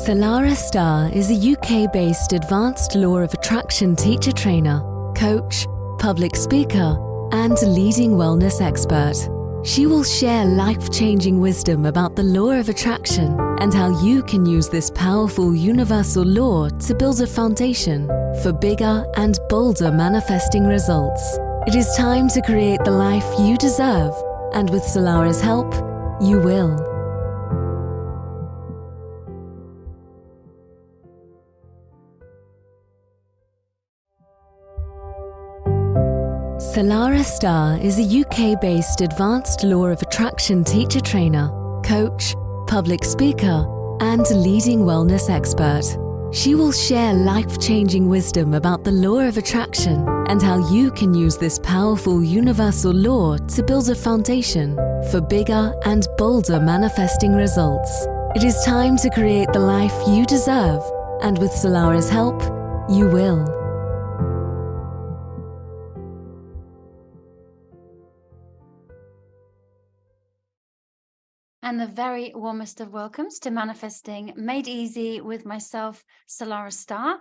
Salarah Starre is a UK-based advanced law of attraction teacher trainer, coach, public speaker, and leading wellness expert. She will share life-changing wisdom about the law of attraction and how you can use this powerful universal law to build a foundation for bigger and bolder manifesting results. It is time to create the life you deserve, and with Salarah's help, you will. Salarah Starre is a UK-based advanced law of attraction teacher trainer, coach, public speaker, and leading wellness expert. She will share life-changing wisdom about the law of attraction and how you can use this powerful universal law to build a foundation for bigger and bolder manifesting results. It is time to create the life you deserve, and with Salarah's help, you will. And the very warmest of welcomes to Manifesting Made Easy with myself, Salarah Starre.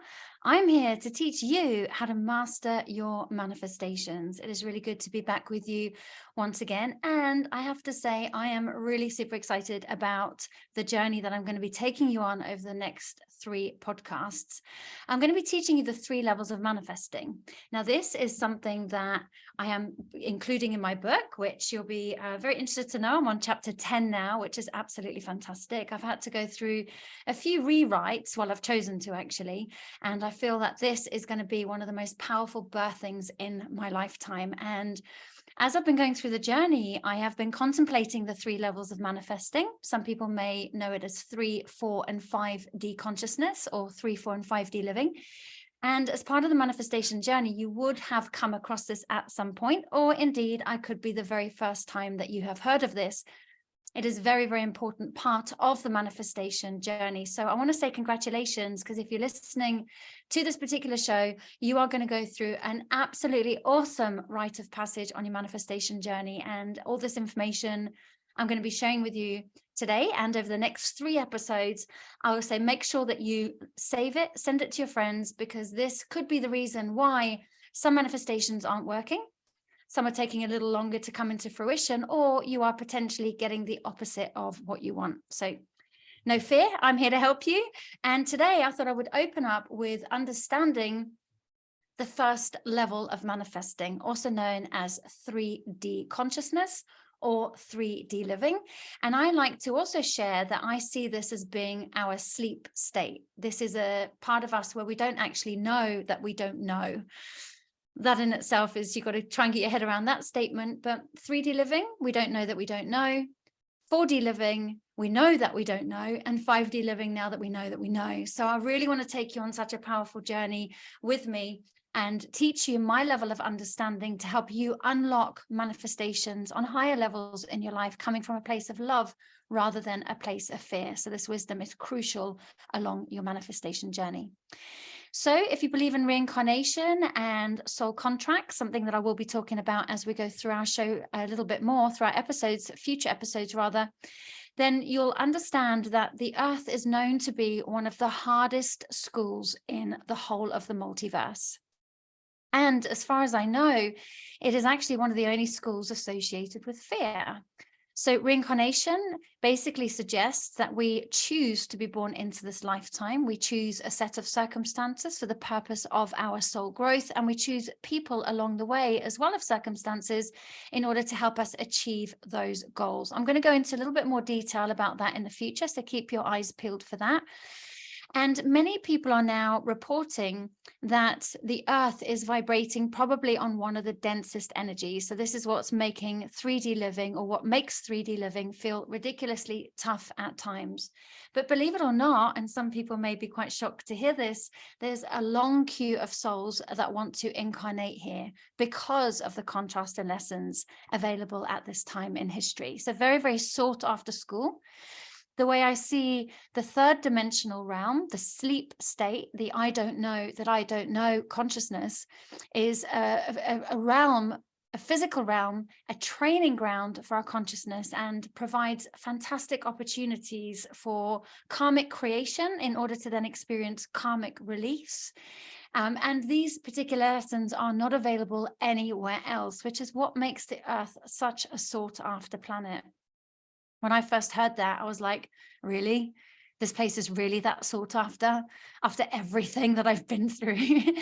I'm here to teach you how to master your manifestations. It is really good to be back with you once again. And I have to say, I am really super excited about the journey that I'm going to be taking you on over the next 3 podcasts. I'm going to be teaching you the 3 levels of manifesting. Now, this is something that I am including in my book, which you'll be very interested to know. I'm on chapter 10 now, which is absolutely fantastic. I've had to go through a few rewrites, well, I've chosen to actually, and I feel that this is going to be one of the most powerful birthings in my lifetime. And as I've been going through the journey, I have been contemplating the 3 levels of manifesting. Some people may know it as 3, 4, and 5D consciousness, or 3, 4, and 5D living. And as part of the manifestation journey, you would have come across this at some point, or indeed, I could be the very first time that you have heard of this. It is a very, very important part of the manifestation journey. So I want to say congratulations, because if you're listening to this particular show, you are going to go through an absolutely awesome rite of passage on your manifestation journey. And all this information I'm going to be sharing with you today and over the next 3 episodes. I will say make sure that you save it, send it to your friends, because this could be the reason why some manifestations aren't working. Some are taking a little longer to come into fruition, or you are potentially getting the opposite of what you want. So no fear, I'm here to help you. And today I thought I would open up with understanding the first level of manifesting, also known as 3D consciousness or 3D living. And I like to also share that I see this as being our sleep state. This is a part of us where we don't actually know that we don't know. That in itself is, you've got to try and get your head around that statement. But 3D living, we don't know that we don't know. 4D living, we know that we don't know. And 5D living, now that we know that we know. So I really want to take you on such a powerful journey with me and teach you my level of understanding to help you unlock manifestations on higher levels in your life, coming from a place of love rather than a place of fear. So this wisdom is crucial along your manifestation journey. So if you believe in reincarnation and soul contracts, something that I will be talking about as we go through our show a little bit more through our episodes, future episodes rather, then you'll understand that the earth is known to be one of the hardest schools in the whole of the multiverse. And as far as I know, it is actually one of the only schools associated with fear. So reincarnation basically suggests that we choose to be born into this lifetime. We choose a set of circumstances for the purpose of our soul growth, and we choose people along the way as well as circumstances in order to help us achieve those goals. I'm going to go into a little bit more detail about that in the future, so keep your eyes peeled for that. And many people are now reporting that the earth is vibrating probably on one of the densest energies. So this is what's making 3D living, or what makes 3D living, feel ridiculously tough at times. But believe it or not, and some people may be quite shocked to hear this, there's a long queue of souls that want to incarnate here because of the contrast and lessons available at this time in history. So very, very sought after school. The way I see the 3rd dimensional realm, the sleep state, the I don't know that I don't know consciousness, is a realm a physical realm, a training ground for our consciousness, and provides fantastic opportunities for karmic creation in order to then experience karmic release. And these particular lessons are not available anywhere else, which is what makes the Earth such a sought after planet. When I first heard that, I was like, really? This place is really that sought after everything that I've been through.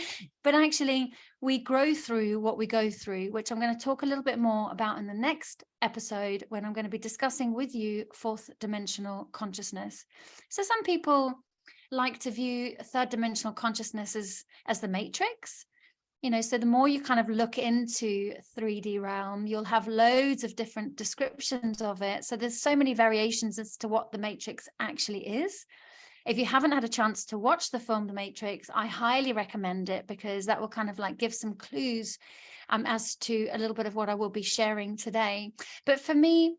But actually, we grow through what we go through, which I'm going to talk a little bit more about in the next episode, when I'm going to be discussing with you fourth dimensional consciousness. So some people like to view third dimensional consciousness as the matrix. So the more you kind of look into 3D realm, you'll have loads of different descriptions of it. So there's so many variations as to what the Matrix actually is. If you haven't had a chance to watch the film The Matrix, I highly recommend it, because that will kind of like give some clues as to a little bit of what I will be sharing today. But for me,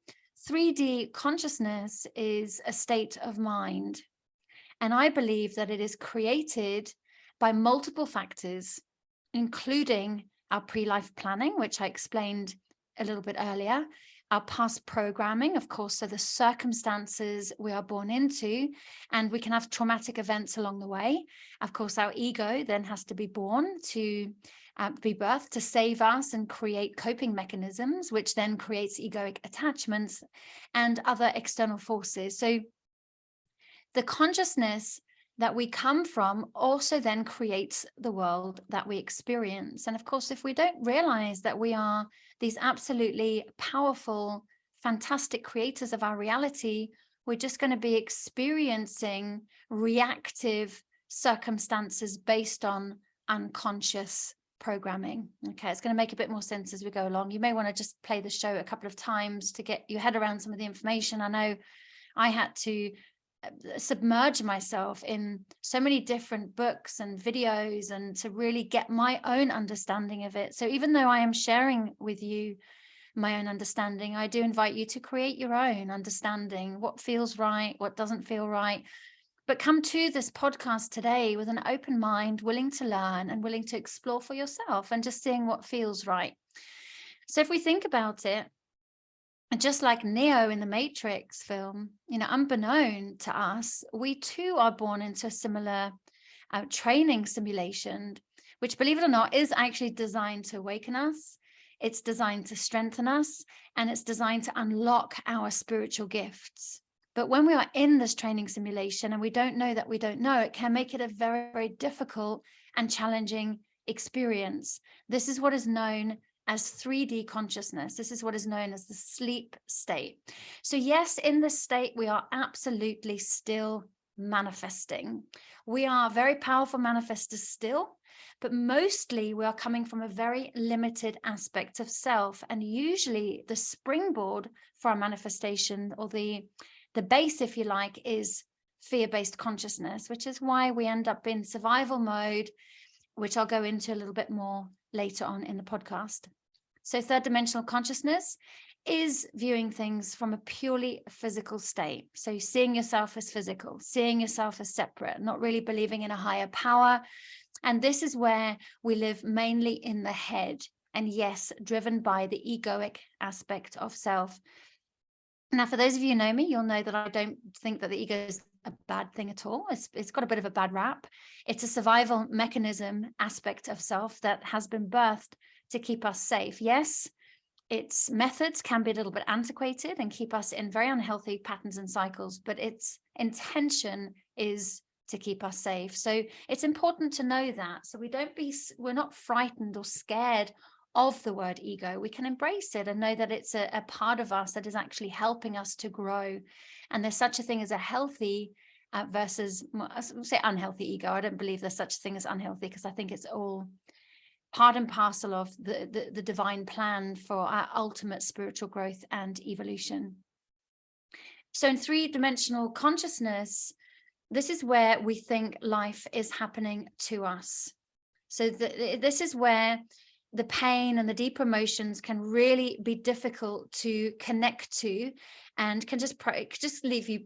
3D consciousness is a state of mind. And I believe that it is created by multiple factors, including our pre-life planning, which I explained a little bit earlier, our past programming, of course, so the circumstances we are born into, and we can have traumatic events along the way. Of course, our ego then has to be born to be birthed to save us and create coping mechanisms, which then creates egoic attachments and other external forces. So the consciousness that we come from also then creates the world that we experience. And of course, if we don't realize that we are these absolutely powerful, fantastic creators of our reality, we're just going to be experiencing reactive circumstances based on unconscious programming. Okay, it's going to make a bit more sense as we go along. You may want to just play the show a couple of times to get your head around some of the information. I know I had to submerge myself in so many different books and videos, and to really get my own understanding of it. So even though I am sharing with you my own understanding, I do invite you to create your own understanding, what feels right, what doesn't feel right. But come to this podcast today with an open mind, willing to learn and willing to explore for yourself, and just seeing what feels right. So if we think about it, and just like Neo in the Matrix film, unbeknown to us, we too are born into a similar training simulation, which, believe it or not, is actually designed to awaken us. It's designed to strengthen us, and it's designed to unlock our spiritual gifts. But when we are in this training simulation and we don't know that we don't know, it can make it a very, very difficult and challenging experience. This is what is known as 3D consciousness. This is what is known as the sleep state. So yes, in this state, we are absolutely still manifesting. We are very powerful manifestors still, but mostly we are coming from a very limited aspect of self. And usually the springboard for our manifestation, or the base, if you like, is fear-based consciousness, which is why we end up in survival mode, which I'll go into a little bit more later on in the podcast. So third dimensional consciousness is viewing things from a purely physical state. So seeing yourself as physical, seeing yourself as separate, not really believing in a higher power. And this is where we live mainly in the head. And yes, driven by the egoic aspect of self. Now, for those of you who know me, you'll know that I don't think that the ego is a bad thing at all. It's got a bit of a bad rap. It's a survival mechanism aspect of self that has been birthed to keep us safe. Yes, its methods can be a little bit antiquated and keep us in very unhealthy patterns and cycles, but its intention is to keep us safe. So it's important to know that. So we're not frightened or scared of the word ego. We can embrace it and know that it's a part of us that is actually helping us to grow. And there's such a thing as a healthy versus, I would say, unhealthy ego. I don't believe there's such a thing as unhealthy, because I think it's all part and parcel of the divine plan for our ultimate spiritual growth and evolution. So in three-dimensional consciousness, this is where we think life is happening to us. So this is where the pain and the deep emotions can really be difficult to connect to, and can just leave you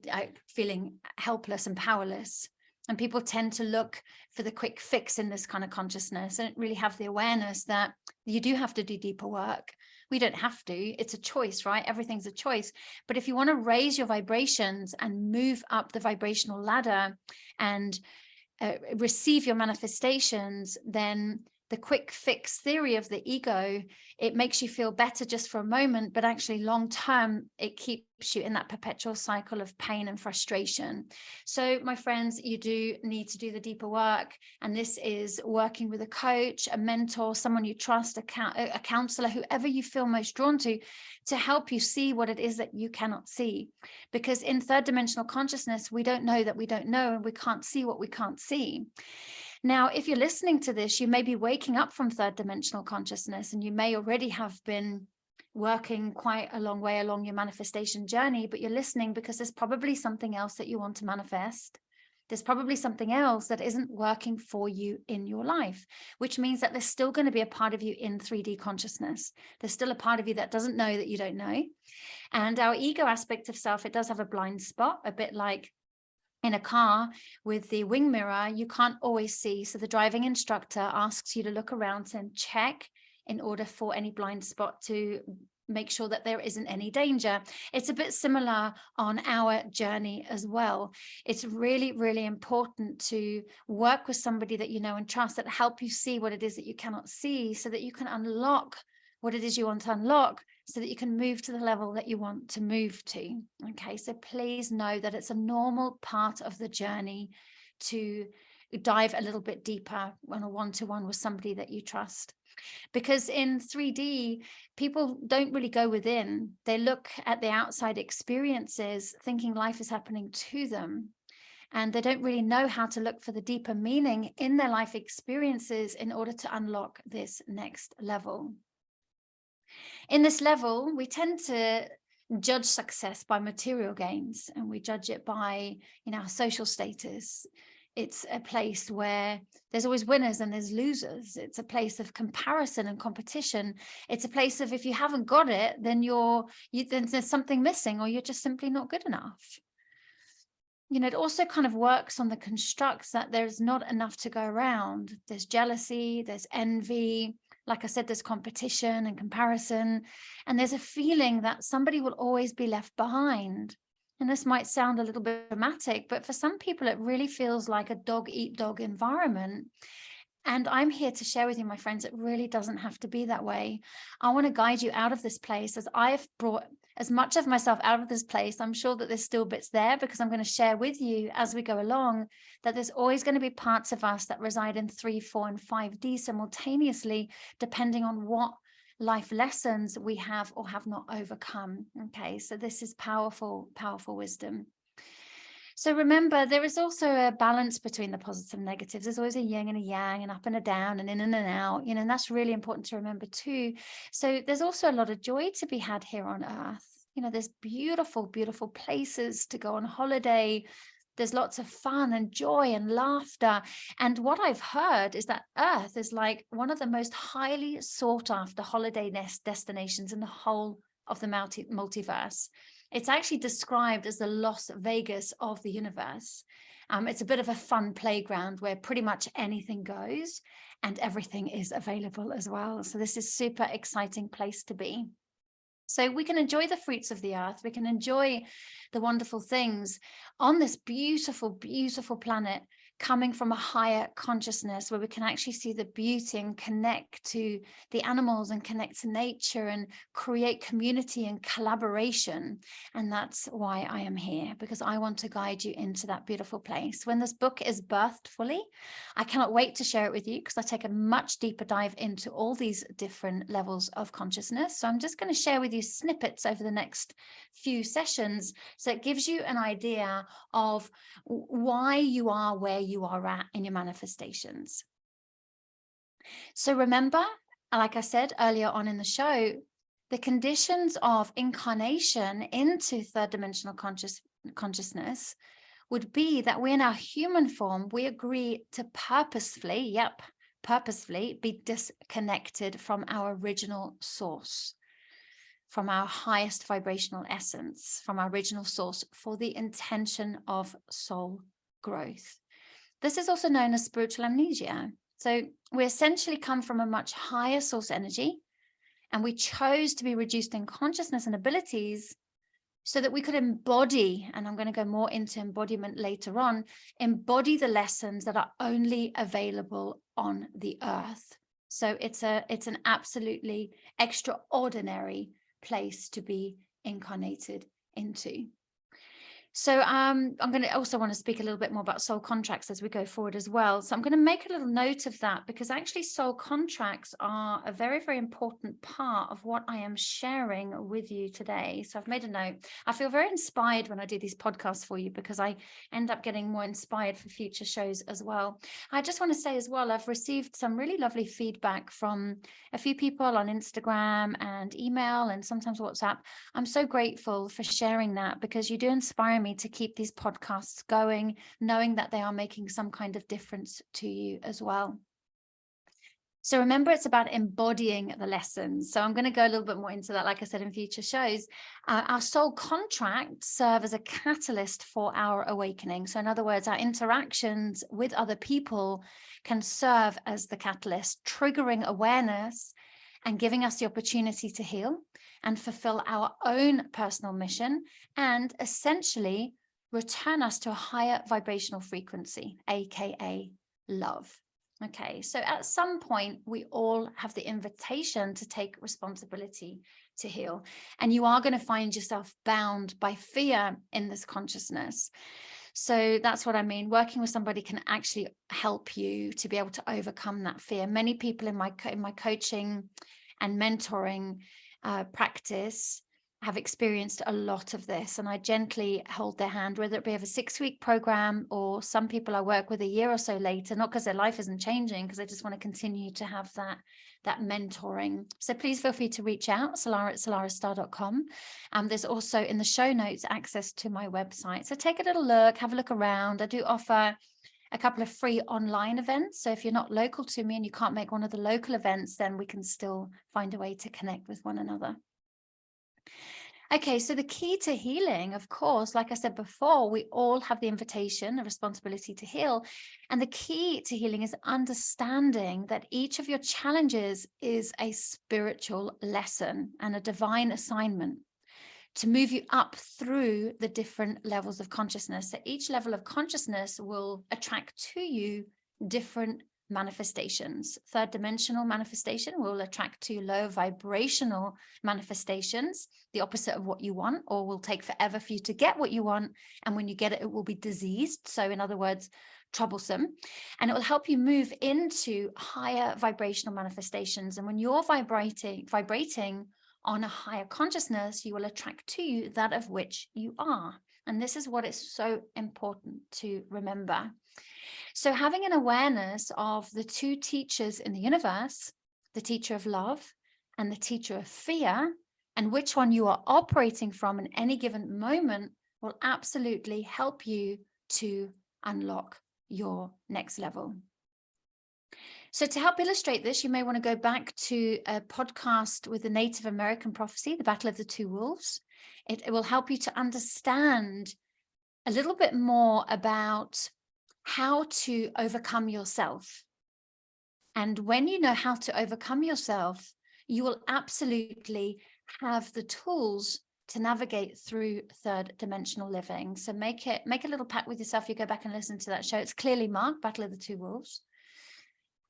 feeling helpless and powerless. And people tend to look for the quick fix in this kind of consciousness and really have the awareness that you do have to do deeper work. We don't have to. It's a choice, right? Everything's a choice. But if you want to raise your vibrations and move up the vibrational ladder and receive your manifestations, then the quick fix theory of the ego, it makes you feel better just for a moment, but actually long term, it keeps you in that perpetual cycle of pain and frustration. So my friends, you do need to do the deeper work. And this is working with a coach, a mentor, someone you trust, a counselor, whoever you feel most drawn to help you see what it is that you cannot see. Because in third dimensional consciousness, we don't know that we don't know, and we can't see what we can't see. Now, if you're listening to this, you may be waking up from third dimensional consciousness, and you may already have been working quite a long way along your manifestation journey, but you're listening because there's probably something else that you want to manifest. There's probably something else that isn't working for you in your life, which means that there's still going to be a part of you in 3D consciousness. There's still a part of you that doesn't know that you don't know. And our ego aspect of self, it does have a blind spot, a bit like in a car with the wing mirror, you can't always see. So the driving instructor asks you to look around and check in order for any blind spot to make sure that there isn't any danger. It's a bit similar on our journey as well. It's really, really important to work with somebody that you know and trust, that help you see what it is that you cannot see, so that you can unlock what it is you want to unlock, so that you can move to the level that you want to move to. Okay, so please know that it's a normal part of the journey to dive a little bit deeper on a one-to-one with somebody that you trust. Because in 3D, people don't really go within. They look at the outside experiences thinking life is happening to them. And they don't really know how to look for the deeper meaning in their life experiences in order to unlock this next level. In this level, we tend to judge success by material gains, and we judge it by, our social status. It's a place where there's always winners and there's losers. It's a place of comparison and competition. It's a place of, if you haven't got it, then then there's something missing, or you're just simply not good enough. It also kind of works on the constructs that there's not enough to go around. There's jealousy, there's envy. Like I said, there's competition and comparison, and there's a feeling that somebody will always be left behind. And this might sound a little bit dramatic, but for some people, it really feels like a dog-eat-dog environment. And I'm here to share with you, my friends, it really doesn't have to be that way. I want to guide you out of this place, as I've brought as much of myself out of this place. I'm sure that there's still bits there, because I'm going to share with you as we go along that there's always going to be parts of us that reside in 3, 4, and 5D simultaneously, depending on what life lessons we have or have not overcome. Okay, so this is powerful, powerful wisdom. So remember, there is also a balance between the positives and negatives. There's always a yin and a yang, and up and a down, and in and out, and that's really important to remember too. So there's also a lot of joy to be had here on Earth. There's beautiful, beautiful places to go on holiday. There's lots of fun and joy and laughter. And what I've heard is that Earth is like one of the most highly sought after holiday destinations in the whole of the multiverse. It's actually described as the Las Vegas of the universe. It's a bit of a fun playground where pretty much anything goes and everything is available as well. So this is a super exciting place to be. So we can enjoy the fruits of the earth. We can enjoy the wonderful things on this beautiful, beautiful planet, coming from a higher consciousness, where we can actually see the beauty and connect to the animals and connect to nature and create community and collaboration. And that's why I am here, because I want to guide you into that beautiful place. When this book is birthed fully, I cannot wait to share it with you, because I take a much deeper dive into all these different levels of consciousness. So I'm just going to share with you snippets over the next few sessions, so it gives you an idea of why you are where you are at in your manifestations. So remember, like I said earlier on in the show, the conditions of incarnation into third dimensional consciousness would be that we, in our human form, we agree to purposefully be disconnected from our original source, from our highest vibrational essence, from our original source, for the intention of soul growth. This is also known as spiritual amnesia. So we essentially come from a much higher source energy, and we chose to be reduced in consciousness and abilities so that we could embody, and I'm going to go more into embodiment later on, embody the lessons that are only available on the earth. So it's an absolutely extraordinary place to be incarnated into. So I'm going to also want to speak a little bit more about soul contracts as we go forward as well. So I'm going to make a little note of that, because actually soul contracts are a very, very important part of what I am sharing with you today. So I've made a note. I feel very inspired when I do these podcasts for you, because I end up getting more inspired for future shows as well. I just want to say as well, I've received some really lovely feedback from a few people on Instagram and email and sometimes WhatsApp. I'm so grateful for sharing that, because you do inspire me to keep these podcasts going, knowing that they are making some kind of difference to you as well. So remember, it's about embodying the lessons. So I'm going to go a little bit more into that, like I said, in future shows. Our soul contracts serve as a catalyst for our awakening. So in other words, our interactions with other people can serve as the catalyst, triggering awareness and giving us the opportunity to heal and fulfill our own personal mission, and essentially return us to a higher vibrational frequency, aka love. Okay, so at some point, we all have the invitation to take responsibility to heal. And you are going to find yourself bound by fear in this consciousness. So that's what I mean. Working with somebody can actually help you to be able to overcome that fear. Many people in my coaching and mentoring practice have experienced a lot of this, and I gently hold their hand, whether it be of a 6-week program, or some people I work with a year or so later, not because their life isn't changing, because they just want to continue to have that mentoring. So please feel free to reach out, salarah@salarahstarre.com. There's also in the show notes access to my website. So take a little look, have a look around. I do offer a couple of free online events. So if you're not local to me and you can't make one of the local events, then we can still find a way to connect with one another. Okay, so the key to healing, of course, like I said before, we all have the invitation, the responsibility to heal. And the key to healing is understanding that each of your challenges is a spiritual lesson and a divine assignment to move you up through the different levels of consciousness. So each level of consciousness will attract to you different manifestations. Third dimensional manifestation will attract to low vibrational manifestations, the opposite of what you want, or will take forever for you to get what you want. And when you get it, it will be diseased. So in other words, troublesome. And it will help you move into higher vibrational manifestations. And when you're vibrating on a higher consciousness, you will attract to you that of which you are. And this is what is so important to remember. So having an awareness of the two teachers in the universe, the teacher of love and the teacher of fear, and which one you are operating from in any given moment, will absolutely help you to unlock your next level. So to help illustrate this, you may want to go back to a podcast with the Native American prophecy, The Battle of the Two Wolves. It will help you to understand a little bit more about how to overcome yourself. And when you know how to overcome yourself, you will absolutely have the tools to navigate through third dimensional living. So make a little pact with yourself. You go back and listen to that show. It's clearly marked Battle of the Two Wolves.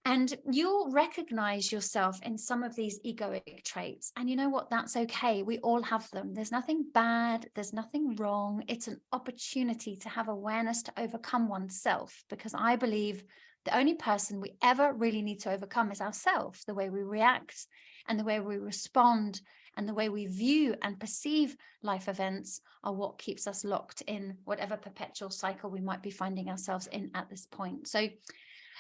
And you'll recognize yourself in some of these egoic traits. And you know what? That's okay. We all have them. There's nothing bad. There's nothing wrong. It's an opportunity to have awareness to overcome oneself, because I believe the only person we ever really need to overcome is ourselves. The way we react and the way we respond and the way we view and perceive life events are what keeps us locked in whatever perpetual cycle we might be finding ourselves in at this point. So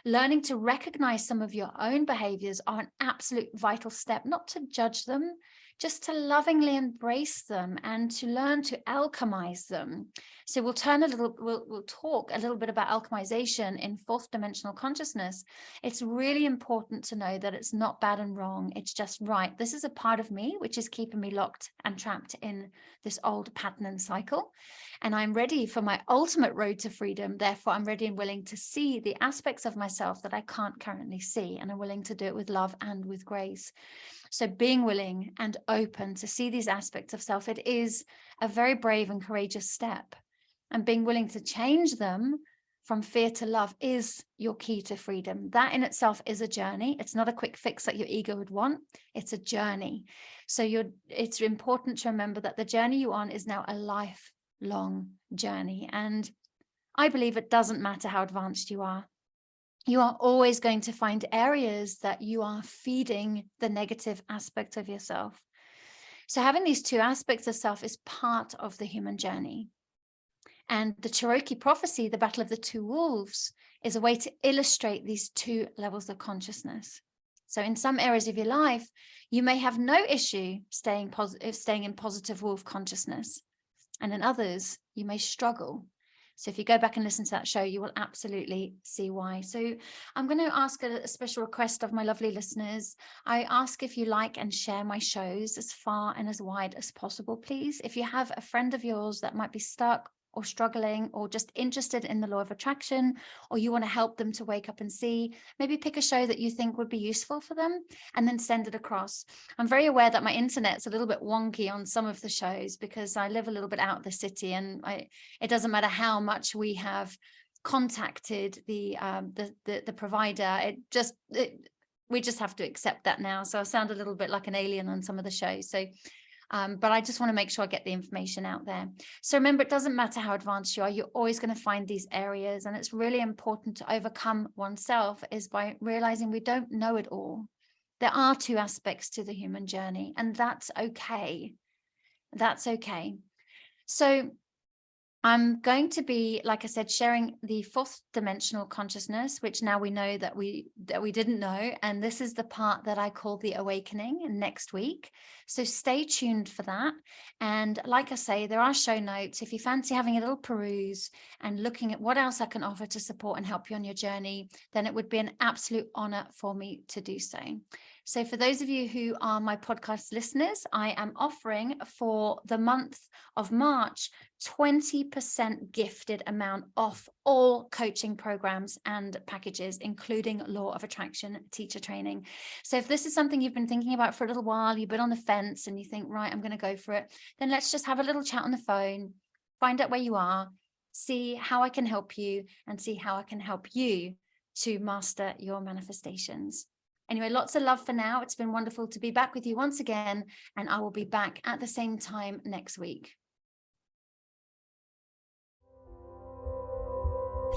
learning to recognize some of your own behaviors are an absolute vital step, not to judge them, just to lovingly embrace them and to learn to alchemize them. So we'll talk a little bit about alchemization in fourth dimensional consciousness. It's really important to know that it's not bad and wrong. It's just right. This is a part of me which is keeping me locked and trapped in this old pattern and cycle. And I'm ready for my ultimate road to freedom. Therefore, I'm ready and willing to see the aspects of myself that I can't currently see. And I'm willing to do it with love and with grace. So being willing and open to see these aspects of self, it is a very brave and courageous step. And being willing to change them from fear to love is your key to freedom. That in itself is a journey. It's not a quick fix that your ego would want. It's a journey. So it's important to remember that the journey you're on is now a lifelong journey. And I believe it doesn't matter how advanced you are. You are always going to find areas that you are feeding the negative aspect of yourself. So having these two aspects of self is part of the human journey. And the Cherokee prophecy, the battle of the two wolves, is a way to illustrate these two levels of consciousness. So in some areas of your life, you may have no issue staying in positive wolf consciousness. And in others, you may struggle. So if you go back and listen to that show, you will absolutely see why. So I'm going to ask a special request of my lovely listeners. I ask if you like and share my shows as far and as wide as possible, please. If you have a friend of yours that might be stuck or struggling or just interested in the law of attraction, or you want to help them to wake up and see, maybe pick a show that you think would be useful for them and then send it across. I'm very aware that my internet's a little bit wonky on some of the shows because I live a little bit out of the city, and it doesn't matter how much we have contacted the provider, we just have to accept that now. So I sound a little bit like an alien on some of the shows. So but I just want to make sure I get the information out there. So remember, it doesn't matter how advanced you are, you're always going to find these areas. And it's really important to overcome oneself is by realizing we don't know it all. There are two aspects to the human journey, and that's okay. That's okay. So I'm going to be, like I said, sharing the fourth dimensional consciousness, which now we know that we didn't know. And this is the part that I call the awakening next week. So stay tuned for that. And like I say, there are show notes. If you fancy having a little peruse and looking at what else I can offer to support and help you on your journey, then it would be an absolute honor for me to do so. So for those of you who are my podcast listeners, I am offering for the month of March 20% gifted amount off all coaching programs and packages, including Law of Attraction teacher training. So if this is something you've been thinking about for a little while, you've been on the fence and you think, right, I'm going to go for it, then let's just have a little chat on the phone, find out where you are, see how I can help you, and see how I can help you to master your manifestations. Anyway, lots of love for now. It's been wonderful to be back with you once again, and I will be back at the same time next week.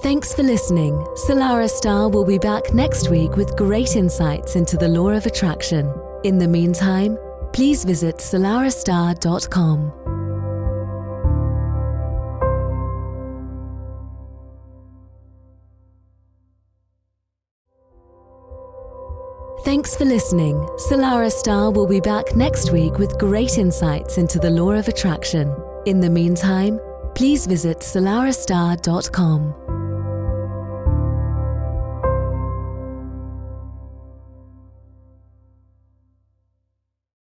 Thanks for listening. Salarah Starre will be back next week with great insights into the law of attraction. In the meantime, please visit salarahstarre.com. Thanks for listening. Salarah Starre will be back next week with great insights into the law of attraction. In the meantime, please visit salarahstarre.com.